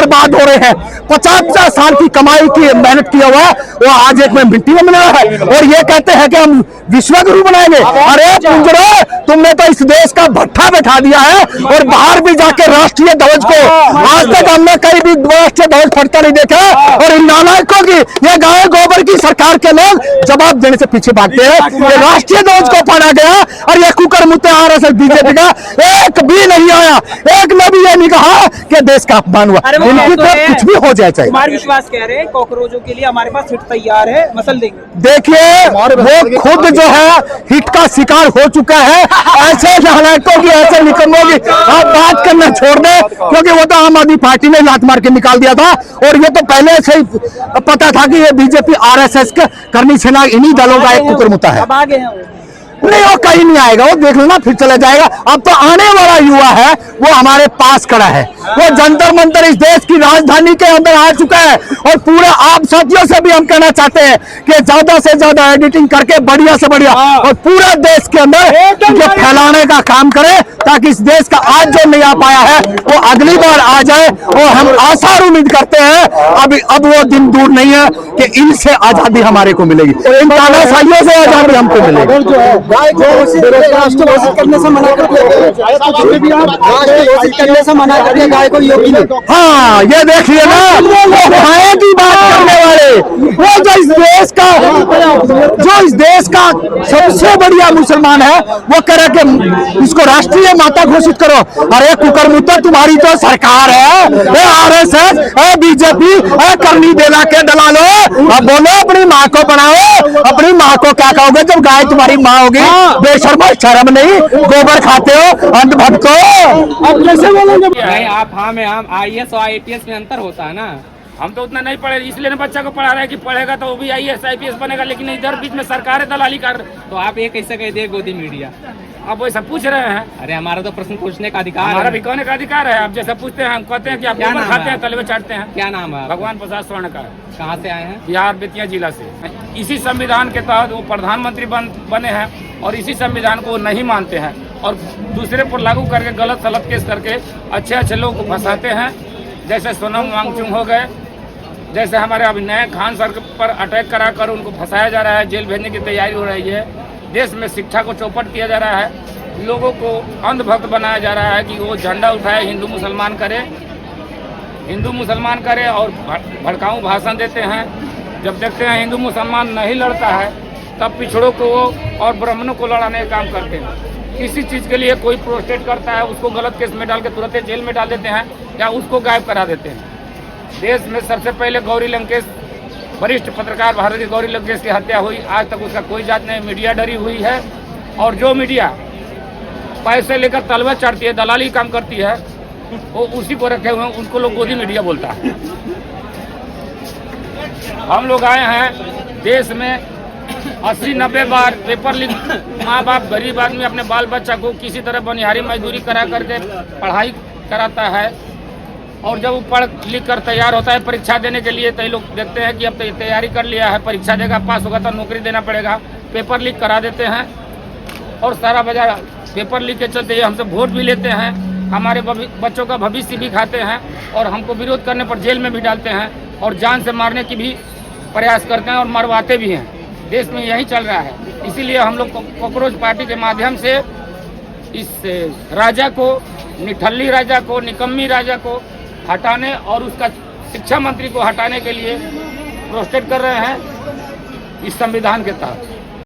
बर्बाद हो रहे हैं। 50 साल की कमाई की मेहनत किया हुआ वो आज एक में मिट्टी में मिला है और ये कहते हैं कि हम विश्व गुरु बनाएंगे। अरे पुंजरो, तुमने तो इस देश का भट्ठा बैठा दिया है और बाहर भी जाके राष्ट्रीय ध्वज को आज तक हमने कहीं भी राष्ट्रीय ध्वज फटता नहीं देखा। और इन नालायकों की, ये गाय गोबर की सरकार के लोग जवाब देने से पीछे भागते हैं। ये राष्ट्रीय ध्वज को फाड़ा गया और ये कुकर मुत्ते RSS बीजेपी का एक भी नहीं आया, एक ने भी ये नहीं कहा कि देश का अपमान हुआ। इनकी तो कुछ भी हो जाए चाहिए। कुमार विश्वास कह रहे हैं कॉकरोचों के लिए हमारे पास हिट तैयार है, मसल देंगे। देखिए वो खुद जो है हिट का शिकार हो चुका है। ऐसे नालायकों की, ऐसे निकम्मों की आप बात करना छोड़ दे, क्योंकि वो तो आम आदमी पार्टी ने लात मार के निकाल दिया था और ये तो पहले से ही पता था कि ये बीजेपी RSS का करनी सेना इन्हीं दलों का एक कुकरमुत्ता है। अब आगे हैं वो। नहीं, वो कहीं नहीं आएगा, वो देख लेना फिर चला जाएगा। अब तो आने वाला युवा है वो हमारे पास खड़ा है। वो जंतर मंतर इस देश की राजधानी के अंदर आ चुका है और पूरे आप साथियों से भी हम कहना चाहते हैं कि ज्यादा से ज्यादा एडिटिंग करके बढ़िया से बढ़िया और पूरा देश के अंदर ये फैलाने का काम करे, ताकि इस देश का आज जो नहीं आ पाया है वो अगली बार आ जाए। और हम आशा और उम्मीद करते हैं अब वो दिन दूर नहीं है कि इनसे आजादी हमारे को मिलेगी, इन तानाशाहियों से आजादी हमको मिलेगी। राष्ट्र घोषित करने से मना करके गाय को योगी ने। हाँ, ये देखिए ना, वो गाय की बात करने वाले, वो जो इस देश का सबसे बढ़िया मुसलमान है, वो कह रहे कि इसको राष्ट्रीय माता घोषित करो। अरे कुकरमुत्ता, तुम्हारी तो सरकार है, RSS, बीजेपी, करनी देना के डला लो। अब बोलो, अपनी माँ को बनाओ। अपनी माँ को क्या कहोगे जब गाय तुम्हारी माँ होगी? बेशर्म, शर्म नहीं, गोबर खाते हो, अंधभक्त हो। अब कैसे बोलोगे? नहीं, आप हाँ में हम IAS और IPS में अंतर होता है ना। हम तो उतना नहीं पढ़े, इसलिए बच्चा को पढ़ा रहे हैं कि पढ़ेगा तो वो भी IAS IPS बनेगा, लेकिन इधर बीच में सरकार दलाली कर। तो आप ये कैसे कह दिए गोदी मीडिया? आप वैसा पूछ रहे हैं। अरे हमारा तो प्रश्न पूछने का अधिकार है, हमारा भी कहने का अधिकार है। आप जैसा पूछते हैं हम कहते हैं कि आप गोबर खाते हैं, तलवे चाटते हैं। क्या नाम है? भगवान प्रसाद स्वर्णकार। कहाँ से आए हैं? बिहार बेतिया जिला से। इसी संविधान के तहत वो प्रधानमंत्री बने हैं और इसी संविधान को नहीं मानते हैं और दूसरे पर लागू करके गलत सलत केस करके अच्छे लोगों को फंसाते हैं। जैसे सोनम वांगचुक हो गए, जैसे हमारे अभिनय खान सर पर अटैक कराकर उनको फंसाया जा रहा है, जेल भेजने की तैयारी हो रही है। देश में शिक्षा को चौपट किया जा रहा है, लोगों को अंधभक्त बनाया जा रहा है कि वो झंडा उठाए, हिंदू मुसलमान करे और भड़काऊ भाषण देते हैं। जब देखते हैं हिंदू मुसलमान नहीं लड़ता है, तब पिछड़ों को और ब्राह्मणों को लड़ाने का काम करते हैं। किसी चीज़ के लिए कोई प्रोटेस्ट करता है, उसको गलत केस में डाल के तुरंत जेल में डाल देते हैं या उसको गायब करा देते हैं। देश में सबसे पहले गौरी लंकेश, वरिष्ठ पत्रकार भारती गौरी लंकेश की हत्या हुई, आज तक उसका कोई जांच नहीं। मीडिया डरी हुई है और जो मीडिया पैसे लेकर तलवा चढ़ती है, दलाली काम करती है, वो उसी को रखे हुए हैं, उनको लोग गोदी मीडिया बोलता है। हम लोग आए हैं देश में 80-90 बार पेपर लीक, माँ बाप गरीब आदमी अपने बाल बच्चा को किसी तरह बनिहारी मजदूरी करा करके पढ़ाई कराता है और जब वो पढ़ लिख कर तैयार होता है परीक्षा देने के लिए, तो लोग देखते हैं कि अब तो तैयारी कर लिया है, परीक्षा देगा, पास होगा तो नौकरी देना पड़ेगा, पेपर लीक करा देते हैं और सारा बाजार पेपर लीक के चलते हमसे वोट भी लेते हैं, हमारे बच्चों का भविष्य भी खाते हैं और हमको विरोध करने पर जेल में भी डालते हैं और जान से मारने की भी प्रयास करते हैं और मरवाते भी हैं। देश में यही चल रहा है। इसीलिए हम लोग कॉकरोच पार्टी के माध्यम से इस राजा को, निठल्ली राजा को, निकम्मी राजा को हटाने और उसका शिक्षा मंत्री को हटाने के लिए प्रोटेस्ट कर रहे हैं इस संविधान के तहत।